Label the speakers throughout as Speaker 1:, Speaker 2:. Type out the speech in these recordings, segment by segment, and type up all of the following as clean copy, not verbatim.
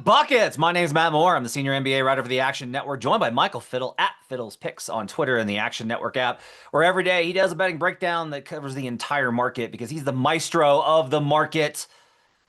Speaker 1: buckets. My name's Matt Moore. I'm the senior NBA writer for the Action Network, joined by Michael Fiddle at Fiddle's Picks on Twitter and the Action Network app, where every day he does a betting breakdown that covers the entire market because he's the maestro of the market.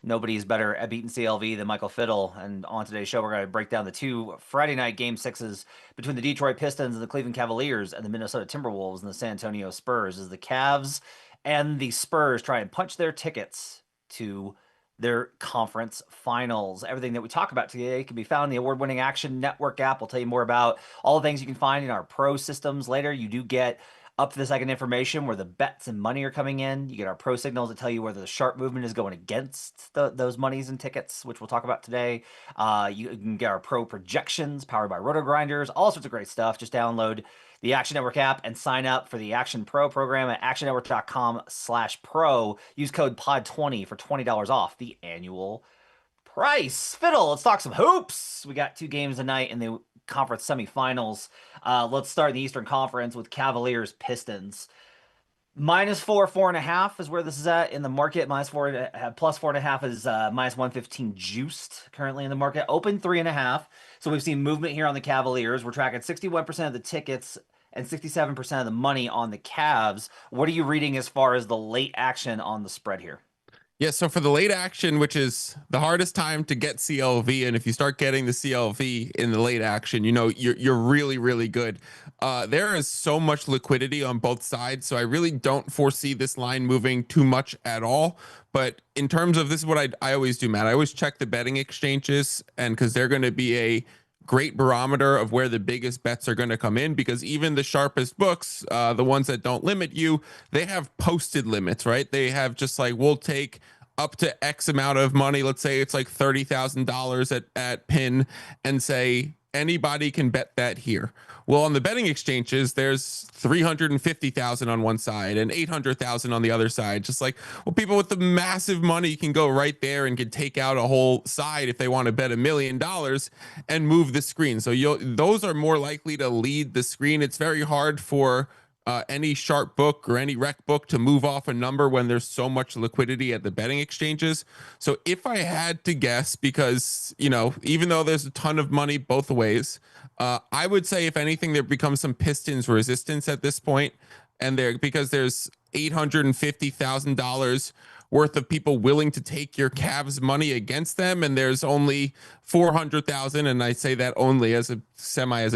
Speaker 1: Nobody's better at beating CLV than Michael Fiddle. And on today's show, we're going to break down the two Friday night game sixes between the Detroit Pistons and the Cleveland Cavaliers and the Minnesota Timberwolves and the San Antonio Spurs as the Cavs and the Spurs try and punch their tickets to their conference finals. Everything that we talk about today can be found in the award-winning Action Network app. We'll tell you more about all the things you can find in our pro systems later. You do get up to the second information where the bets and money are coming in. You get our pro signals that tell you whether the sharp movement is going against those monies and tickets, which we'll talk about today. You can get our pro projections powered by Roto Grinders, all sorts of great stuff. Just download the Action Network app and sign up for the Action Pro program at actionnetwork.com/pro. Use code POD20 for $20 off the annual price. Fiddle, let's talk some hoops. We got two games tonight in the conference semifinals. Let's start in the Eastern Conference with Cavaliers Pistons. -4, 4.5 is where this is at in the market. -4, +4.5 is -115 juiced currently in the market. Open 3.5. So we've seen movement here on the Cavaliers. We're tracking 61% of the tickets and 67% of the money on the Cavs. What are you reading as far as the late action on the spread here?
Speaker 2: Yeah, so for the late action, which is the hardest time to get CLV, and if you start getting the CLV in the late action, you're really, really good. There is so much liquidity on both sides, so I really don't foresee this line moving too much at all. But in terms of this is what I always do, Matt. I always check the betting exchanges, and because they're going to be a great barometer of where the biggest bets are going to come in, because even the sharpest books, the ones that don't limit you, they have posted limits, right? They have just like, we'll take up to X amount of money. Let's say it's like $30,000 at pin, and say anybody can bet that here. Well, on the betting exchanges, there's 350,000 on one side and 800,000 on the other side. Just like, well, people with the massive money can go right there and can take out a whole side if they want to bet $1,000,000 and move the screen. So those are more likely to lead the screen. It's very hard for any sharp book or any rec book to move off a number when there's so much liquidity at the betting exchanges. So if I had to guess, because, even though there's a ton of money both ways, I would say if anything, there becomes some Pistons resistance at this point, and because there's $850,000 worth of people willing to take your Cavs money against them, and there's only 400,000, and I say that only as a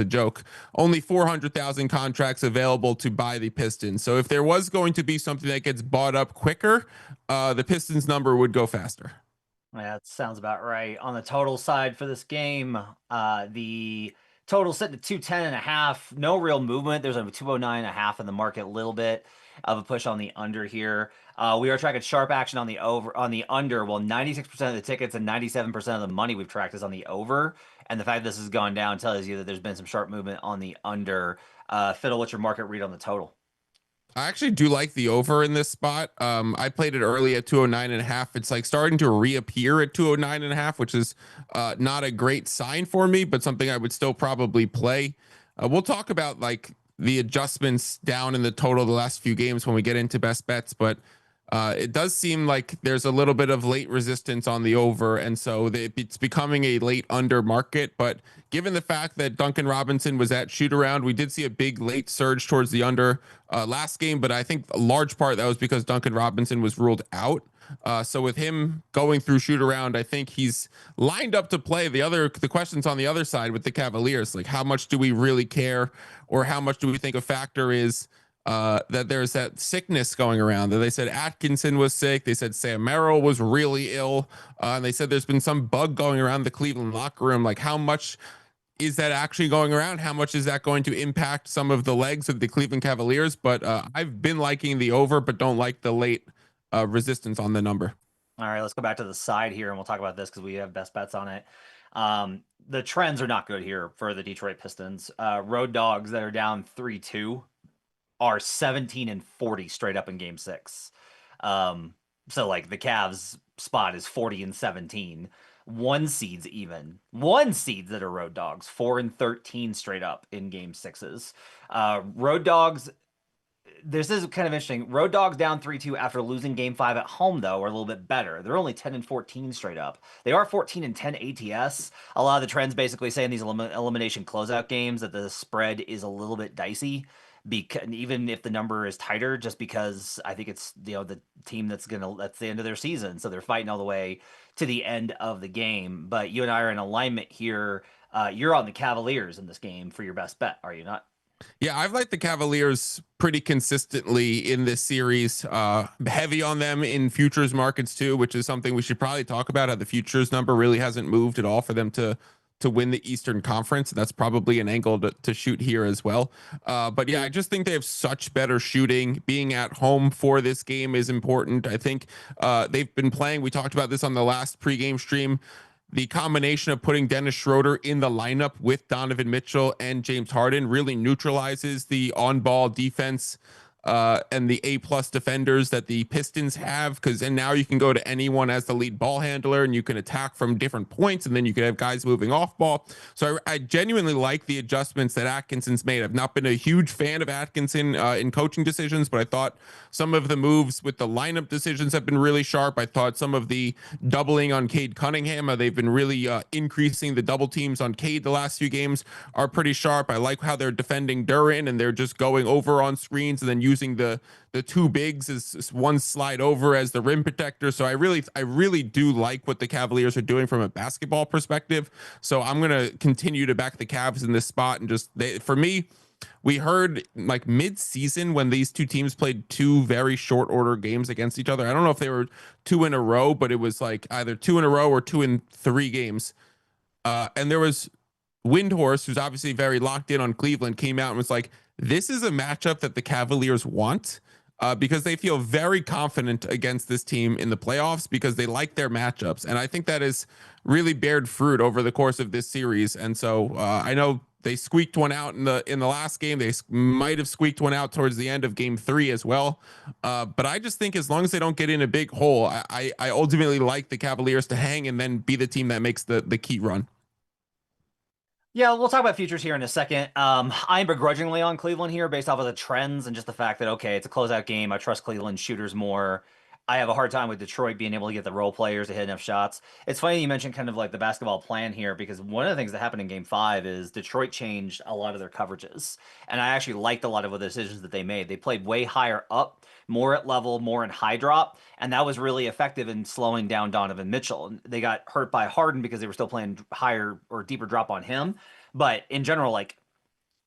Speaker 2: joke, only 400,000 contracts available to buy the Pistons. So if there was going to be something that gets bought up quicker, the Pistons number would go faster.
Speaker 1: Yeah, that sounds about right. On the total side for this game, the total sitting at 210.5. No real movement. There's a 209.5 in the market, a little bit of a push on the under here. We are tracking sharp action on the under. Well, 96% of the tickets and 97% of the money we've tracked is on the over. And the fact that this has gone down tells you that there's been some sharp movement on the under. Fiddle, what's your market read on the total?
Speaker 2: I actually do like the over in this spot. I played it early at 209.5. It's like starting to reappear at 209.5, which is not a great sign for me, but something I would still probably play. We'll talk about like the adjustments down in the total the last few games when we get into best bets, but it does seem like there's a little bit of late resistance on the over, and so it's becoming a late under market. But given the fact that Duncan Robinson was at shoot around, we did see a big late surge towards the under last game, but I think a large part that was because Duncan Robinson was ruled out. So with him going through shoot around, I think he's lined up to play. The questions on the other side with the Cavaliers, like how much do we really care, or how much do we think a factor is that there's that sickness going around. That they said Atkinson was sick. They said Sam Merrill was really ill. And they said there's been some bug going around the Cleveland locker room. Like how much is that actually going around? How much is that going to impact some of the legs of the Cleveland Cavaliers? But I've been liking the over, but don't like the late resistance on the number.
Speaker 1: All right, let's go back to the side here and we'll talk about this because we have best bets on it. The trends are not good here for the Detroit Pistons. Road dogs that are down 3-2 are 17-40 straight up in game six. So like the Cavs spot is 40-17. One seeds that are road dogs, 4-13 straight up in game sixes. Road dogs this is kind of interesting. Road Dogs down 3-2 after losing game 5 at home, though, are a little bit better. They're only 10 and 14 straight up. They are 14 and 10 ATS. A lot of the trends basically say in these elimination closeout games that the spread is a little bit dicey. Because even if the number is tighter, just because I think it's the team that's the end of their season, so they're fighting all the way to the end of the game. But you and I are in alignment here. You're on the Cavaliers in this game for your best bet, are you not?
Speaker 2: Yeah, I've liked the Cavaliers pretty consistently in this series. Heavy on them in futures markets too, which is something we should probably talk about. How the futures number really hasn't moved at all for them to win the Eastern Conference. That's probably an angle to shoot here as well. But yeah, I just think they have such better shooting. Being at home for this game is important. I think they've been playing. We talked about this on the last pregame stream. The combination of putting Dennis Schroeder in the lineup with Donovan Mitchell and James Harden really neutralizes the on-ball defense and the A+ defenders that the Pistons have. And now you can go to anyone as the lead ball handler and you can attack from different points, and then you can have guys moving off ball. So I genuinely like the adjustments that Atkinson's made. I've not been a huge fan of Atkinson in coaching decisions, but I thought some of the moves with the lineup decisions have been really sharp. I thought some of the doubling on Cade Cunningham, they've been really increasing the double teams on Cade the last few games, are pretty sharp. I like how they're defending Duran and they're just going over on screens and then using the two bigs as one slide over as the rim protector. So I really do like what the Cavaliers are doing from a basketball perspective. So I'm gonna continue to back the Cavs in this spot, and just for me, we heard like mid-season when these two teams played two very short order games against each other. I don't know if they were two in a row, but it was like either two in a row or 2 in 3 games. And there was Windhorse, who's obviously very locked in on Cleveland, came out and was like, this is a matchup that the Cavaliers want because they feel very confident against this team in the playoffs because they like their matchups. And I think that has really bared fruit over the course of this series. And so I know they squeaked one out in the last game. They might have squeaked one out towards the end of game 3 as well. But I just think as long as they don't get in a big hole, I ultimately like the Cavaliers to hang and then be the team that makes the key run.
Speaker 1: Yeah, we'll talk about futures here in a second. I'm begrudgingly on Cleveland here based off of the trends and just the fact that, okay, it's a closeout game. I trust Cleveland shooters more. I have a hard time with Detroit being able to get the role players to hit enough shots. It's funny you mentioned kind of like the basketball plan here, because one of the things that happened in game 5 is Detroit changed a lot of their coverages. And I actually liked a lot of the decisions that they made. They played way higher up, more at level, more in high drop. And that was really effective in slowing down Donovan Mitchell. They got hurt by Harden because they were still playing higher or deeper drop on him. But in general, like,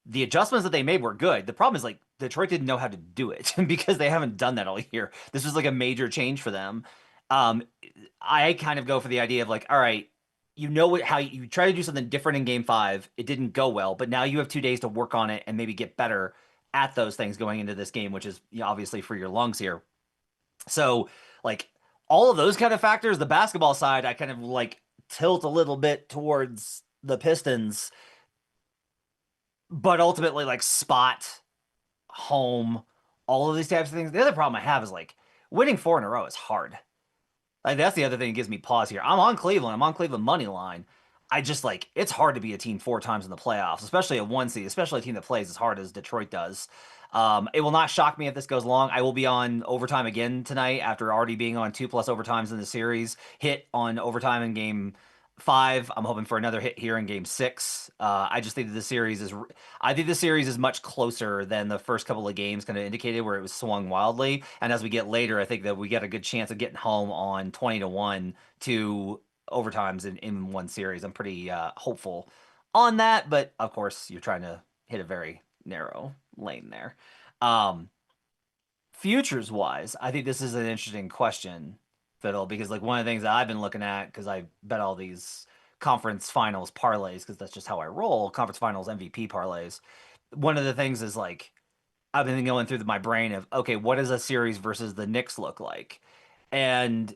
Speaker 1: the adjustments that they made were good. The problem is, like, Detroit didn't know how to do it because they haven't done that all year. This was like a major change for them. I kind of go for the idea of like, all right, you know what, how you try to do something different in game 5. It didn't go well, but now you have 2 days to work on it and maybe get better at those things going into this game, which is, you know, obviously for your lungs here. So, like, all of those kind of factors, the basketball side, I kind of like tilt a little bit towards the Pistons, but ultimately, like, spot, home, all of these types of things. The other problem I have is like winning 4 in a row is hard. Like, that's the other thing that gives me pause here. I'm on Cleveland. I'm on Cleveland money line. I just, like, it's hard to be a team 4 times in the playoffs, especially a 1 seed, especially a team that plays as hard as Detroit does. It will not shock me if this goes long. I will be on overtime again tonight after already being on 2+ overtimes in the series. Hit on overtime in game 5. I'm hoping for another hit here in game 6. I just think that I think the series is much closer than the first couple of games kind of indicated, where it was swung wildly. And as we get later, I think that we get a good chance of getting home on 20-1 to overtimes in one series. I'm pretty hopeful on that, but of course you're trying to hit a very narrow lane there. Futures wise, I think this is an interesting question, Fiddle, because like one of the things that I've been looking at, because I bet all these conference finals parlays, because that's just how I roll, conference finals MVP parlays. One of the things is like I've been going through my brain of, okay, what does a series versus the Knicks look like? And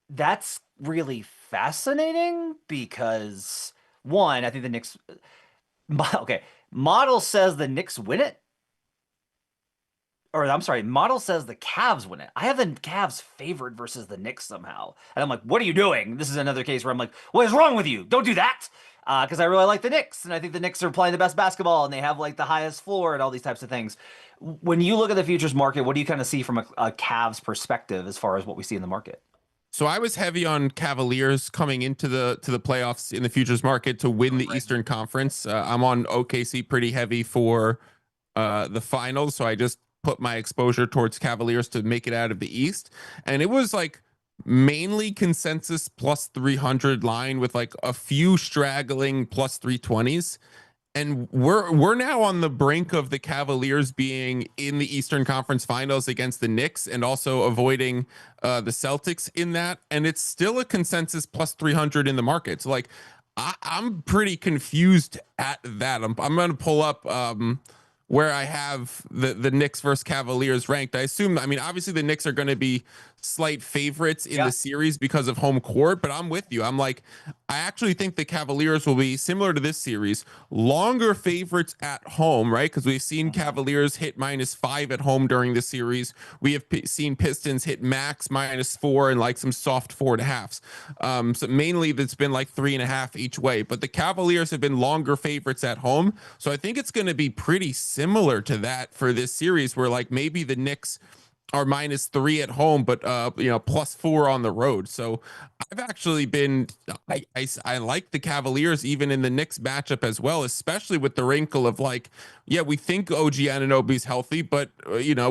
Speaker 1: that's really fascinating because one, I think the Knicks, okay, model says the Knicks win it. Or I'm sorry, model says the Cavs win it. I have the Cavs favored versus the Knicks somehow. And I'm like, what are you doing? This is another case where I'm like, what is wrong with you? Don't do that. because I really like the Knicks, and I think the Knicks are playing the best basketball, and they have like the highest floor and all these types of things. When you look at the futures market, what do you kind of see from a Cavs perspective as far as what we see in the market?
Speaker 2: So I was heavy on Cavaliers coming into the playoffs in the futures market to win the Eastern Conference. I'm on OKC pretty heavy for the finals, so I just put my exposure towards Cavaliers to make it out of the East, and it was like mainly consensus plus 300 line with like a few straggling plus 320s. And we're now on the brink of the Cavaliers being in the Eastern Conference Finals against the Knicks and also avoiding the Celtics in that. And it's still a consensus plus 300 in the market. So like I'm pretty confused at that. I'm going to pull up where I have the Knicks versus Cavaliers ranked. I assume, I mean, obviously the Knicks are going to be slight favorites in
Speaker 1: Yeah.
Speaker 2: the series because of home court, but I'm with you. I'm like, I actually think the Cavaliers will be similar to this series, longer favorites at home, right? Because we've seen Cavaliers hit -5 at home during the series. We have seen Pistons hit max -4 and like some soft 4.5s. So mainly that's been like 3.5 each way, but the Cavaliers have been longer favorites at home. So I think it's going to be pretty similar to that for this series, where like maybe the Knicks are -3 at home, but +4 on the road. So I've actually been I like the Cavaliers even in the Knicks matchup as well, especially with the wrinkle of like, yeah, we think OG Anunoby's healthy, but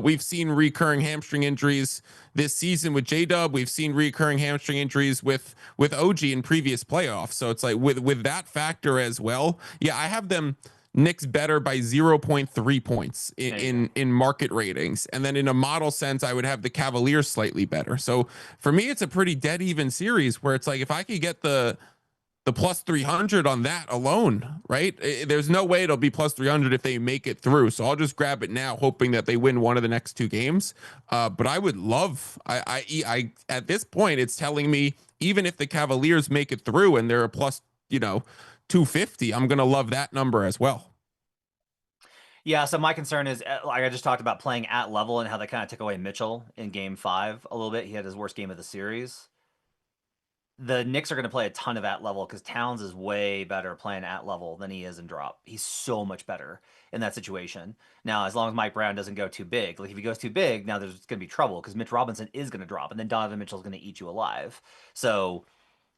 Speaker 2: we've seen recurring hamstring injuries this season with J-Dub. We've seen recurring hamstring injuries with OG in previous playoffs. So it's like with that factor as well. Yeah, I have them Knicks better by 0.3 points in market ratings. And then in a model sense, I would have the Cavaliers slightly better. So for me, it's a pretty dead even series where it's like, if I could get the plus 300 on that alone, right? There's no way it'll be plus 300 if they make it through. So I'll just grab it now, hoping that they win one of the next two games. But I would love, I at this point, it's telling me even if the Cavaliers make it through and they're a plus, 250, I'm going to love that number as well.
Speaker 1: Yeah, so my concern is, like I just talked about, playing at level and how they kind of took away Mitchell in game 5 a little bit. He had his worst game of the series. The Knicks are going to play a ton of at level because Towns is way better playing at level than he is in drop. He's so much better in that situation. Now, as long as Mike Brown doesn't go too big, like if he goes too big, now there's going to be trouble because Mitch Robinson is going to drop, and then Donovan Mitchell's going to eat you alive. So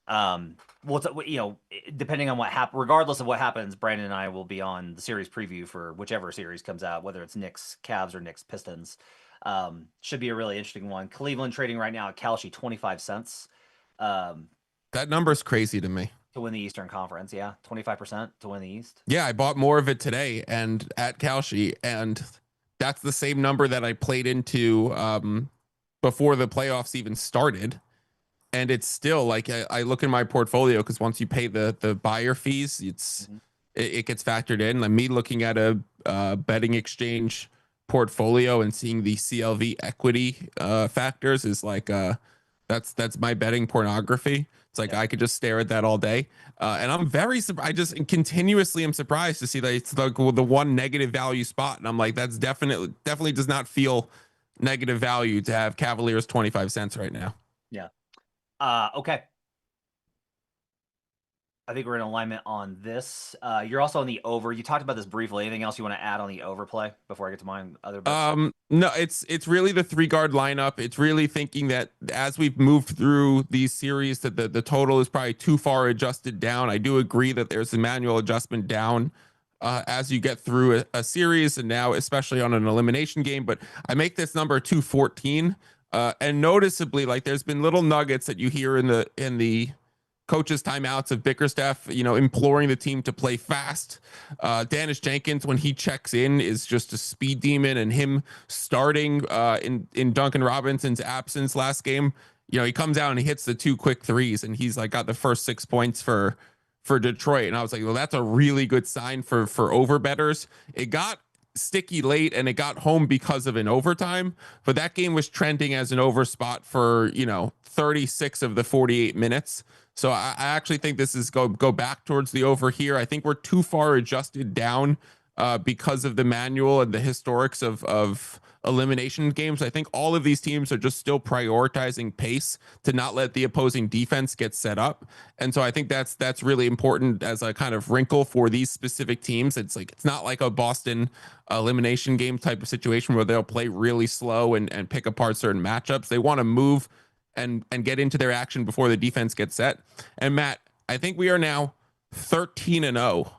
Speaker 1: well, depending on what happens, regardless of what happens, Brandon and I will be on the series preview for whichever series comes out, whether it's Knicks Cavs or Knicks Pistons. Should be a really interesting one. Cleveland trading right now at Kalshi 25 cents
Speaker 2: That number's crazy to me.
Speaker 1: to win the Eastern Conference. Yeah, 25% to win the East.
Speaker 2: Yeah, I bought more of it today and at Kalshi, and that's the same number that I played into before the playoffs even started. And it's still like, I look in my portfolio because once you pay the buyer fees, it gets factored in. Like me looking at a betting exchange portfolio and seeing the CLV equity factors is like that's my betting pornography. It's like, I could just stare at that all day, and I'm very I just continuously am surprised to see that it's like the one negative value spot, and I'm like, that's definitely does not feel negative value to have Cavaliers 25 cents right now.
Speaker 1: Yeah. Okay. I think we're in alignment on this. You're also on the over. You talked about this briefly. Anything else you want to add on the overplay before I get to my other bets?
Speaker 2: No, it's really the 3 guard lineup. It's really thinking that as we've moved through these series, that the total is probably too far adjusted down. I do agree that there's a manual adjustment down as you get through a series, and now especially on an elimination game. But I make this number 214, and noticeably, like, there's been little nuggets that you hear in the coaches' timeouts of Bickerstaff, imploring the team to play fast. Danish Jenkins, when he checks in, is just a speed demon, and him starting in Duncan Robinson's absence last game, he comes out and he hits the 2 quick threes, and he's like got the first 6 points for Detroit. And I was like, well, that's a really good sign for overbetters. It got sticky late and it got home because of an overtime, but that game was trending as an over spot for 36 of the 48 minutes. So I actually think this is go back towards the over here. I think we're too far adjusted down because of the manual and the historics of elimination games. I think all of these teams are just still prioritizing pace to not let the opposing defense get set up. And so I think that's really important as a kind of wrinkle for these specific teams. It's not like a Boston elimination game type of situation where they'll play really slow and pick apart certain matchups. They want to move and get into their action before the defense gets set. And Matt, I think we are now 13-0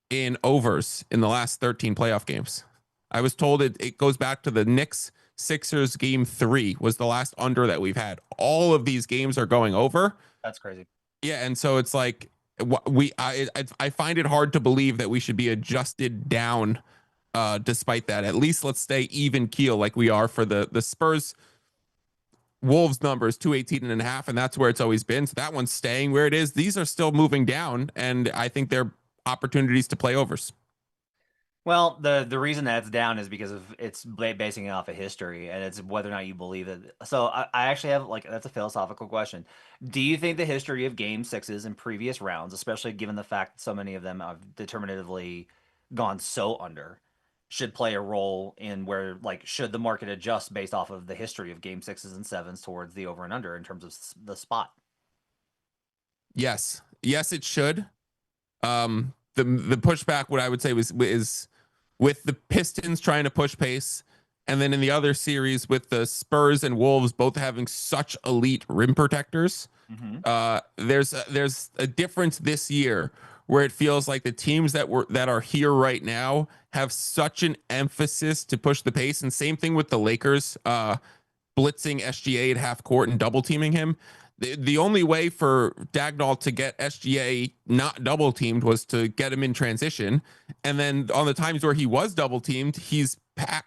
Speaker 2: in overs in the last 13 playoff games. I was told it goes back to the Knicks Sixers game 3 was the last under that we've had. All of these games are going over.
Speaker 1: That's crazy.
Speaker 2: Yeah, and so it's like I find it hard to believe that we should be adjusted down despite that. At least let's stay even keel like we are for the Spurs Wolves numbers 218.5, and that's where it's always been. So that one's staying where it is. These are still moving down, and I think they're opportunities to play overs.
Speaker 1: Well, the reason that's down is because of it's basing it off of history, and it's whether or not you believe it. So I actually have like that's a philosophical question. Do you think the history of Game Sixes in previous rounds, especially given the fact that so many of them have determinatively gone so under, should play a role in where like should the market adjust based off of the history of Game Sixes and sevens towards the over and under in terms of the spot?
Speaker 2: Yes, it should. The pushback, what I would say is with the Pistons trying to push pace, and then in the other series with the Spurs and Wolves both having such elite rim protectors, there's a difference this year where it feels like the teams that are here right now have such an emphasis to push the pace, and same thing with the Lakers. Blitzing SGA at half court and double teaming him. The only way for Dagnall to get SGA not double teamed was to get him in transition. And then on the times where he was double teamed, he's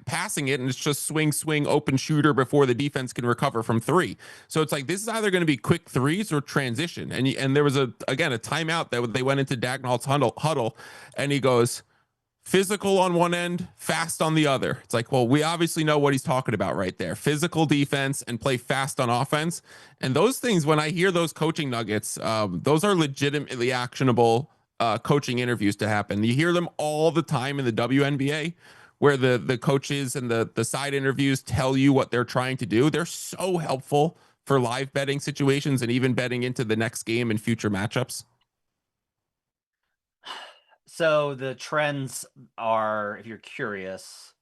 Speaker 2: passing it and it's just swing, open shooter before the defense can recover from 3. So it's like this is either going to be quick threes or transition. And there was a timeout that they went into Dagnall's huddle and he goes, physical on one end, fast on the other. It's like, well, we obviously know what he's talking about right there. Physical defense and play fast on offense. And those things, when I hear those coaching nuggets, those are legitimately actionable coaching interviews to happen. You hear them all the time in the WNBA where the coaches and the side interviews tell you what they're trying to do. They're so helpful for live betting situations and even betting into the next game and future matchups.
Speaker 1: So the trends are, if you're curious,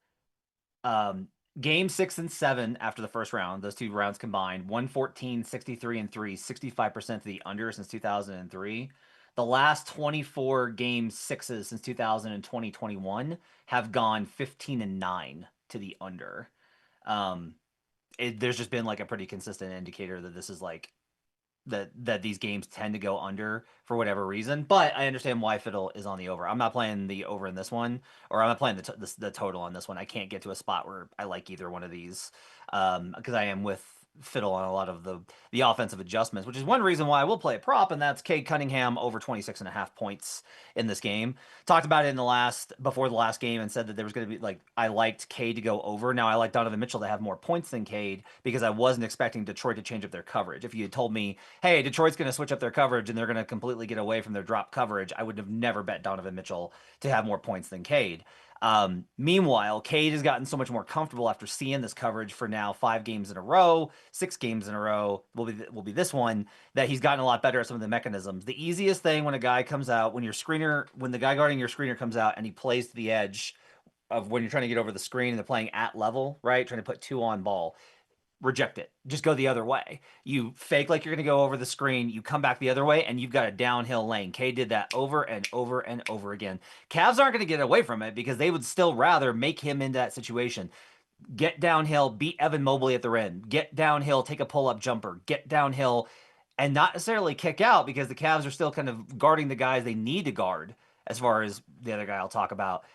Speaker 1: game 6 and 7 after the first round, those two rounds combined, 114, 63 and 3, 65% to the under since 2003. The last 24 game sixes since 2000 and 2021 have gone 15 and 9 to the under. There's just been like a pretty consistent indicator that this is like that these games tend to go under for whatever reason. But I understand why Fiddle is on the over. I'm not playing the over in this one, or I'm not playing the total on this one. I can't get to a spot where I like either one of these because I am with Fiddle on a lot of the offensive adjustments, which is one reason why I will play a prop, and that's Cade Cunningham over 26.5 points in this game. Talked about it in before the last game and said that there was going to be like I liked Cade to go over. Now I like Donovan Mitchell to have more points than Cade because I wasn't expecting Detroit to change up their coverage. If you had told me, hey, Detroit's going to switch up their coverage and they're going to completely get away from their drop coverage, I would have never bet Donovan Mitchell to have more points than Cade. Meanwhile, Cade has gotten so much more comfortable after seeing this coverage for now 5 games in a row, 6 games in a row will be this one, that he's gotten a lot better at some of the mechanisms. The easiest thing when a guy comes out, when the guy guarding your screener comes out and he plays to the edge of when you're trying to get over the screen and they're playing at level, right? Trying to put 2 on ball. Reject it. Just go the other way. You fake like you're going to go over the screen. You come back the other way, and you've got a downhill lane. K did that over and over and over again. Cavs aren't going to get away from it because they would still rather make him into that situation. Get downhill, beat Evan Mobley at the rim. Get downhill, take a pull-up jumper. Get downhill, and not necessarily kick out because the Cavs are still kind of guarding the guys they need to guard as far as the other guy I'll talk about.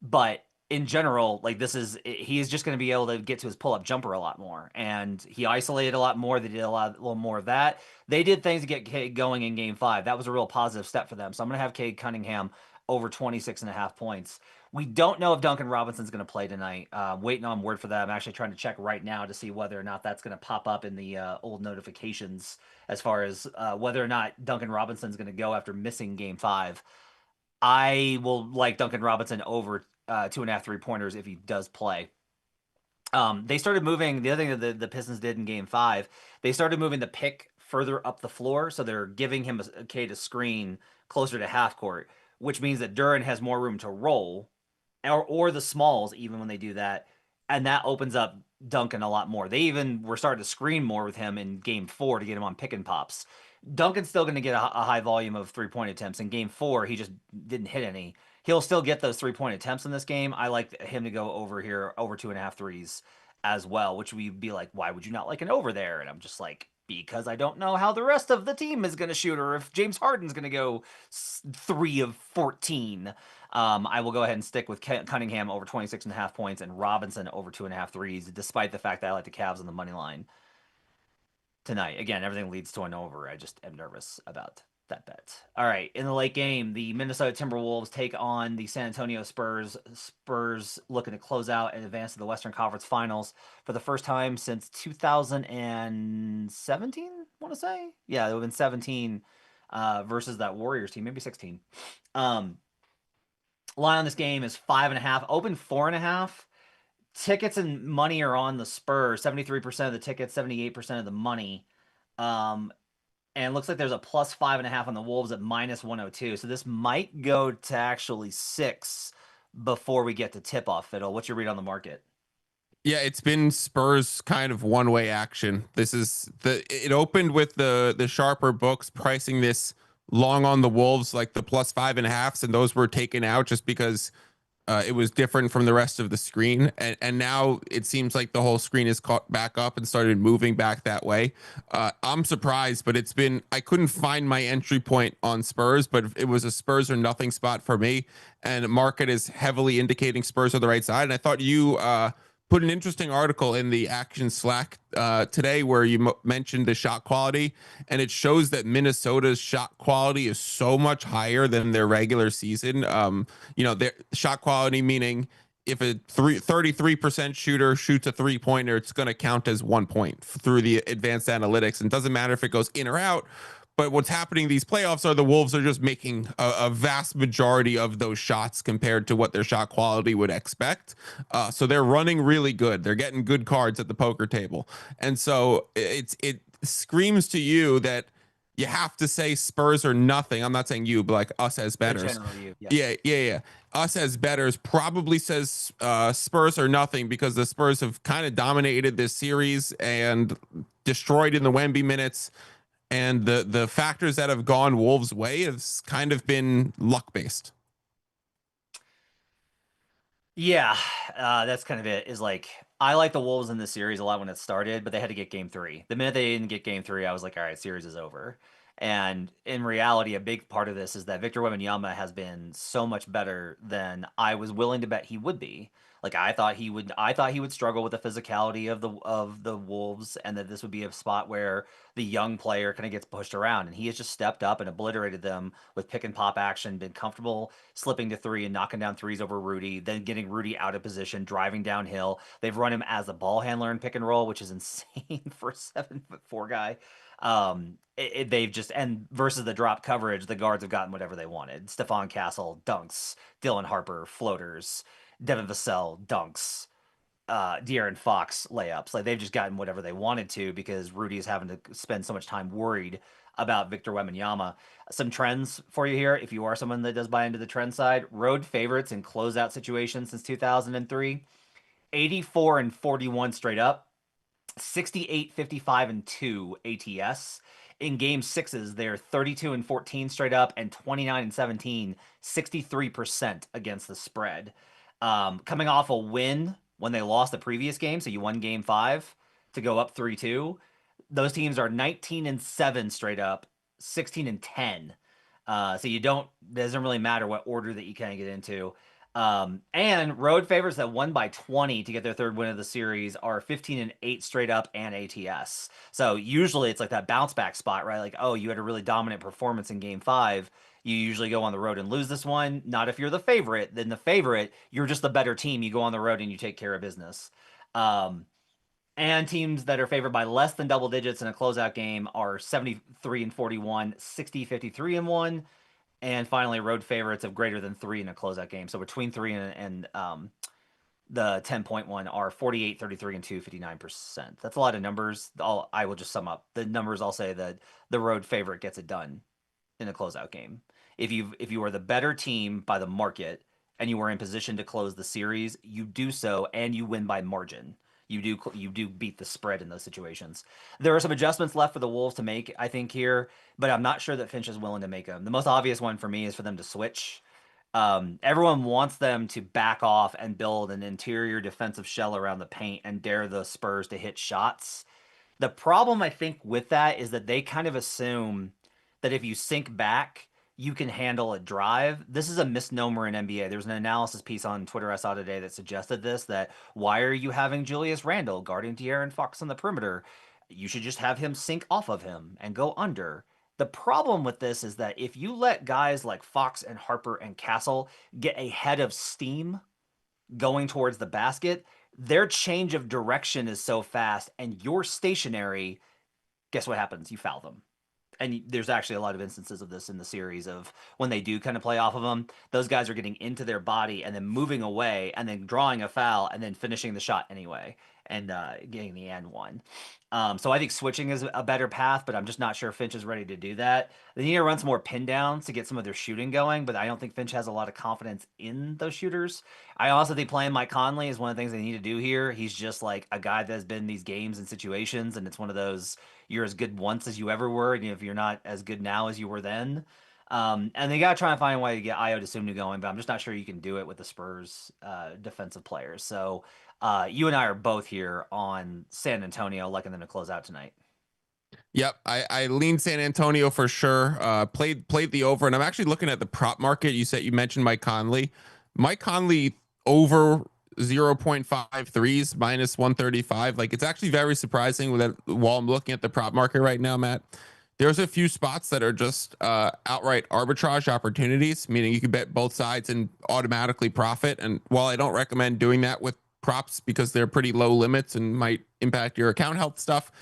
Speaker 1: But in general, like he's just going to be able to get to his pull-up jumper a lot more, and he isolated a lot more. They did a little more of that. They did things to get Cade going in Game 5. That was a real positive step for them. So I'm going to have Cade Cunningham over 26.5 points. We don't know if Duncan Robinson's going to play tonight. Waiting on word for that. I'm actually trying to check right now to see whether or not that's going to pop up in the old notifications as far as whether or not Duncan Robinson's going to go after missing Game 5. I will like Duncan Robinson over 2.5 3-pointers if he does play. They started moving. The other thing that the Pistons did in Game 5, they started moving the pick further up the floor, so they're giving him a K to screen closer to half court, which means that Duran has more room to roll, or the smalls even when they do that, and that opens up Duncan a lot more. They even were starting to screen more with him in Game 4 to get him on pick and pops. Duncan's still going to get a high volume of 3-point attempts. In Game 4, he just didn't hit any. He'll still get those 3-point attempts in this game. I like him to go over here, over 2.5 threes as well, which we'd be like, why would you not like an over there? And I'm just like, because I don't know how the rest of the team is going to shoot, or if James Harden's going to go 3 of 14. I will go ahead and stick with Cunningham over 26.5 points and Robinson over 2.5 threes, despite the fact that I like the Cavs on the money line tonight. Again, everything leads to an over. I just am nervous about that bet. All right, in the late game, the Minnesota Timberwolves take on the San Antonio Spurs. Spurs looking to close out and advance to the Western Conference Finals for the first time since 2017, I want to say. Yeah, it would have been 17 versus that Warriors team, maybe 16. Line on this game is 5.5, open 4.5. Tickets and money are on the Spurs. 73% of the tickets, 78% of the money. And it looks like there's a plus 5.5 on the Wolves at minus 102. So this might go to actually 6 before we get to tip off, Fiddle. What's your read on the market?
Speaker 2: Yeah, it's been Spurs kind of one-way action. This is it opened with the sharper books pricing this long on the Wolves, like the plus 5.5s, and those were taken out just because it was different from the rest of the screen. And now it seems like the whole screen is caught back up and started moving back that way. I'm surprised, but I couldn't find my entry point on Spurs, but it was a Spurs or nothing spot for me. And market is heavily indicating Spurs are the right side. And I thought you put an interesting article in the Action Slack today where you mentioned the shot quality, and it shows that Minnesota's shot quality is so much higher than their regular season. Their shot quality meaning if a 33% shooter shoots a 3-pointer, it's going to count as 1 point through the advanced analytics. And it doesn't matter if it goes in or out. But what's happening these playoffs are the Wolves are just making a vast majority of those shots compared to what their shot quality would expect. So they're running really good. They're getting good cards at the poker table. And so it screams to you that you have to say Spurs or nothing. I'm not saying you, but like us as bettors.
Speaker 1: Generally, you. Yes.
Speaker 2: Yeah. Us as bettors probably says Spurs or nothing because the Spurs have kind of dominated this series and destroyed in the Wemby minutes. And the factors that have gone Wolves' way has kind of been luck based.
Speaker 1: Yeah, that's kind of it. Is like I like the Wolves in this series a lot when it started, but they had to get Game 3. The minute they didn't get Game 3, I was like, all right, series is over. And in reality, a big part of this is that Victor Wembanyama has been so much better than I was willing to bet he would be. Like I thought he would struggle with the physicality of the Wolves, and that this would be a spot where the young player kind of gets pushed around, and he has just stepped up and obliterated them with pick and pop action, been comfortable slipping to 3 and knocking down threes over Rudy, then getting Rudy out of position, driving downhill. They've run him as a ball handler in pick and roll, which is insane for a 7'4" guy. They've just, and versus the drop coverage, the guards have gotten whatever they wanted. Stephon Castle dunks, Dylan Harper floaters, Devin Vassell dunks, De'Aaron Fox layups. Like they've just gotten whatever they wanted to because Rudy is having to spend so much time worried about Victor Wembanyama. Some trends for you here, if you are someone that does buy into the trend side: road favorites in closeout situations since 2003, 84 and 41 straight up, 68, 55 and 2 ATS. In game sixes, they're 32 and 14 straight up and 29 and 17, 63% against the spread. Coming off a win when they lost the previous game, so you won game 5 to go up 3-2. Those teams are 19 and 7 straight up, 16 and 10. So you don't, it doesn't really matter what order that you kind of get into. And road favorites that won by 20 to get their third win of the series are 15 and 8 straight up and ATS. So usually it's like that bounce back spot, right? Like, oh, you had a really dominant performance in game 5. You usually go on the road and lose this one. Not if you're the favorite. Then the favorite, you're just the better team. You go on the road and you take care of business. And teams that are favored by less than double digits in a closeout game are 73 and 41, 60, 53 and 1, And finally, road favorites of greater than 3 in a closeout game. So between 3 and the 10-point one are 48, 33, and 2, 59%. That's a lot of numbers. I will just sum up. The numbers I'll say that the road favorite gets it done in a closeout game. If you are the better team by the market and you are in position to close the series, you do so and you win by margin. You do beat the spread in those situations. There are some adjustments left for the Wolves to make, I think here, but I'm not sure that Finch is willing to make them. The most obvious one for me is for them to switch. Everyone wants them to back off and build an interior defensive shell around the paint and dare the Spurs to hit shots. The problem I think with that is that they kind of assume that if you sink back, you can handle a drive. This is a misnomer in NBA. There was an analysis piece on Twitter I saw today that suggested this, that why are you having Julius Randle guarding De'Aaron Fox on the perimeter? You should just have him sink off of him and go under. The problem with this is that if you let guys like Fox and Harper and Castle get a head of steam going towards the basket, their change of direction is so fast and you're stationary. Guess what happens? You foul them. And there's actually a lot of instances of this in the series of when they do kind of play off of them, those guys are getting into their body and then moving away and then drawing a foul and then finishing the shot anyway and getting the and one. So I think switching is a better path, but I'm just not sure Finch is ready to do that. They need to run some more pin downs to get some of their shooting going, but I don't think Finch has a lot of confidence in those shooters. I also think playing Mike Conley is one of the things they need to do here. He's just like a guy that's been in these games and situations, and it's one of those you're as good once as you ever were, and if you're not as good now as you were then. And they got to try and find a way to get Ayo Dosunmu going, but I'm just not sure you can do it with the Spurs defensive players. So you and I are both here on San Antonio, liking them to close out tonight.
Speaker 2: Yep, I lean San Antonio for sure. Played the over, and I'm actually looking at the prop market. You mentioned Mike Conley. Mike Conley over 0.5 threes minus 135. Like, it's actually very surprising with that while I'm looking at the prop market right now, Matt. There's a few spots that are just outright arbitrage opportunities, meaning you can bet both sides and automatically profit. And while I don't recommend doing that with props because they're pretty low limits and might impact your account health stuff,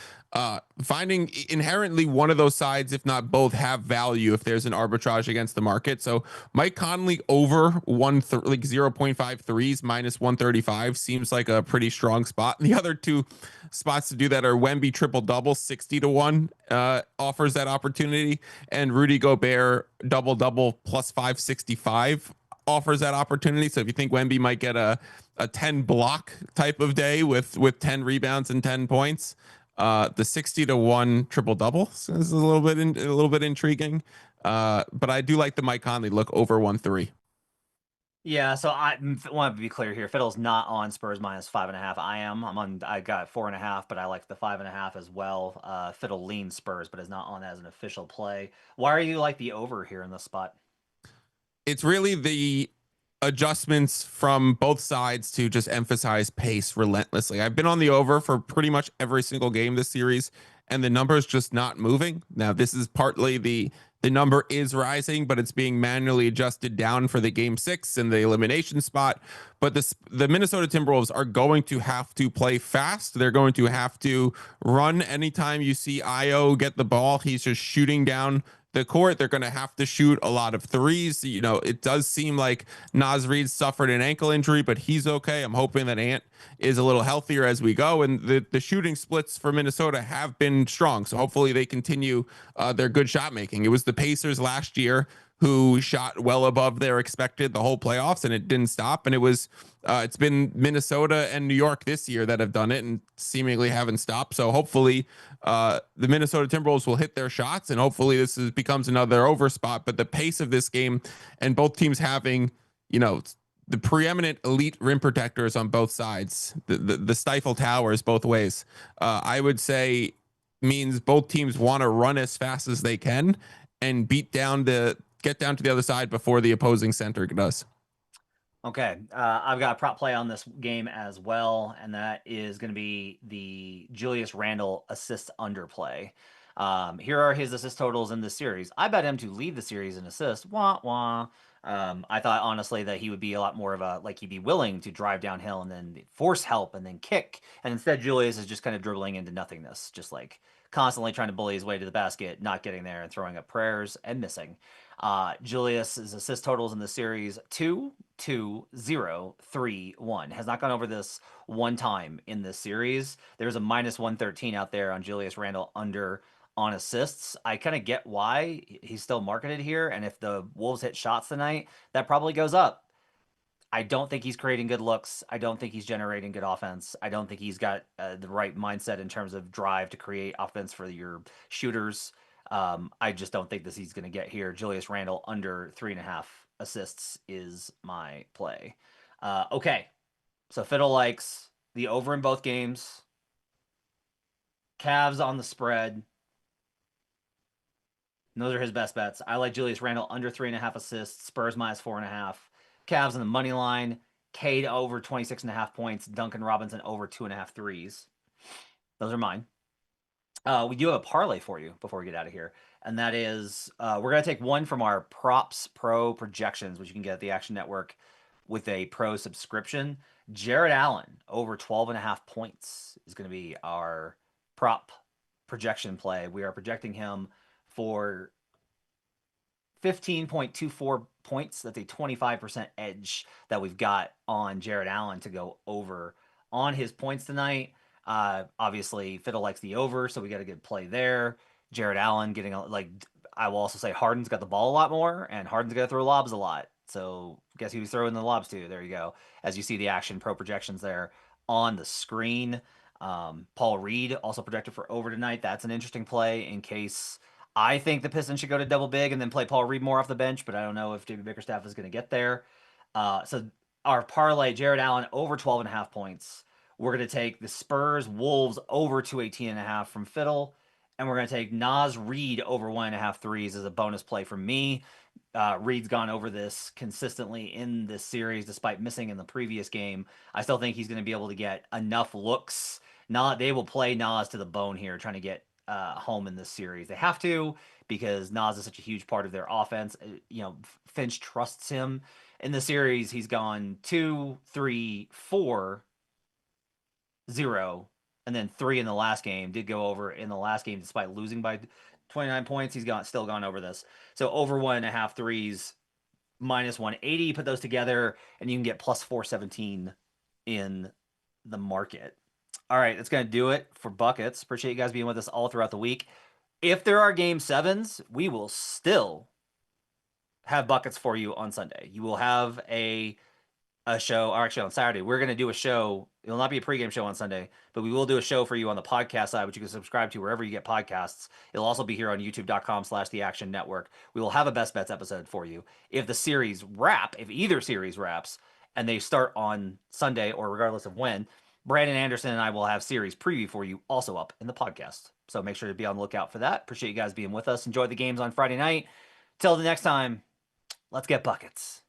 Speaker 2: finding inherently one of those sides, if not both, have value if there's an arbitrage against the market. So Mike Conley over like 0.5 threes minus 135 seems like a pretty strong spot. And the other two spots to do that are Wemby triple double 60 to 1 offers that opportunity, and Rudy Gobert double double plus 565 offers that opportunity. So if you think Wemby might get a 10 block type of day with 10 rebounds and 10 points, the 60 to 1 triple double is a little bit intriguing. But I do like the Mike Conley look over 1-3.
Speaker 1: Yeah, so I want to be clear here. Fiddle's not on Spurs minus 5.5. I am. I got 4.5, but I like the 5.5 as well. Fiddle leans Spurs, but is not on as an official play. Why are you like the over here in this spot?
Speaker 2: It's really the adjustments from both sides to just emphasize pace relentlessly. I've been on the over for pretty much every single game this series, and the number's just not moving. Now, this is partly the number is rising, but it's being manually adjusted down for the game 6 and the elimination spot. But the Minnesota Timberwolves are going to have to play fast. They're going to have to run anytime you see Ayo get the ball. He's just shooting down the court. They're going to have to shoot a lot of threes. You know, it does seem like Naz Reid suffered an ankle injury, but he's okay. I'm hoping that Ant is a little healthier as we go. And the shooting splits for Minnesota have been strong. So hopefully they continue their good shot making. It was the Pacers last year who shot well above their expected the whole playoffs, and it didn't stop. And it's been Minnesota and New York this year that have done it and seemingly haven't stopped. So hopefully the Minnesota Timberwolves will hit their shots, and hopefully becomes another over spot. But the pace of this game and both teams having, the preeminent elite rim protectors on both sides, the Stifle Towers both ways, I would say means both teams want to run as fast as they can and get down to the other side before the opposing center does.
Speaker 1: Okay, I've got a prop play on this game as well, and that is going to be the Julius Randle assist underplay. Here are his assist totals in this series. I bet him to lead the series in assists. Wah wah. I thought honestly that he would be a lot more of he'd be willing to drive downhill and then force help and then kick. And instead, Julius is just kind of dribbling into nothingness, just like constantly trying to bully his way to the basket, not getting there and throwing up prayers and missing. Julius's assist totals in the series 2, 2, 0, 3, 1. Has not gone over this one time in this series. There's a minus 113 out there on Julius Randle under on assists. I kind of get why he's still marketed here. And if the Wolves hit shots tonight, that probably goes up. I don't think he's creating good looks. I don't think he's generating good offense. I don't think he's got the right mindset in terms of drive to create offense for your shooters. I just don't think this he's going to get here. Julius Randle under 3.5 assists is my play. Okay, so Fiddle likes the over in both games. Cavs on the spread. And those are his best bets. I like Julius Randle under 3.5 assists. Spurs minus 4.5. Cavs on the money line. Cade over 26.5 points. Duncan Robinson over 2.5 threes. Those are mine. We do have a parlay for you before we get out of here. And that is, we're going to take one from our Props Pro projections, which you can get at the Action Network with a pro subscription. Jared Allen over 12.5 points is going to be our prop projection play. We are projecting him for 15.24 points. That's a 25% edge that we've got on Jared Allen to go over on his points tonight. Obviously, Fiddle likes the over, so we got a good play there. Jared Allen getting, like, I will also say Harden's got the ball a lot more, and Harden's going to throw lobs a lot. So guess who's throwing the lobs to? There you go. As you see the Action Pro projections there on the screen. Paul Reed also projected for over tonight. That's an interesting play in case I think the Pistons should go to double big and then play Paul Reed more off the bench, but I don't know if JB Bickerstaff is going to get there. So our parlay, Jared Allen over 12.5 points. We're going to take the Spurs Wolves over 218.5 from Fiddle. And we're going to take Naz Reid over 1.5 threes as a bonus play from me. Reed's gone over this consistently in this series, despite missing in the previous game. I still think he's going to be able to get enough looks. They will play Naz to the bone here, trying to get home in this series. They have to, because Naz is such a huge part of their offense. Finch trusts him. In the series, he's gone 2, 3, 4, 0, and then 3 in the last game. Did go over in the last game despite losing by 29 points. He's still gone over this. So over 1.5 threes, minus 180. Put those together, and you can get plus 417 in the market. All right, that's going to do it for buckets. Appreciate you guys being with us all throughout the week. If there are game 7s, we will still have buckets for you on Sunday. You will have a show, or actually on Saturday. We're going to do a show. It will not be a pregame show on Sunday, but we will do a show for you on the podcast side, which you can subscribe to wherever you get podcasts. It'll also be here on youtube.com/The Action Network. We will have a Best Bets episode for you. If either series wraps, and they start on Sunday, or regardless of when, Brandon Anderson and I will have series preview for you also up in the podcast. So make sure to be on the lookout for that. Appreciate you guys being with us. Enjoy the games on Friday night. Till the next time, let's get buckets.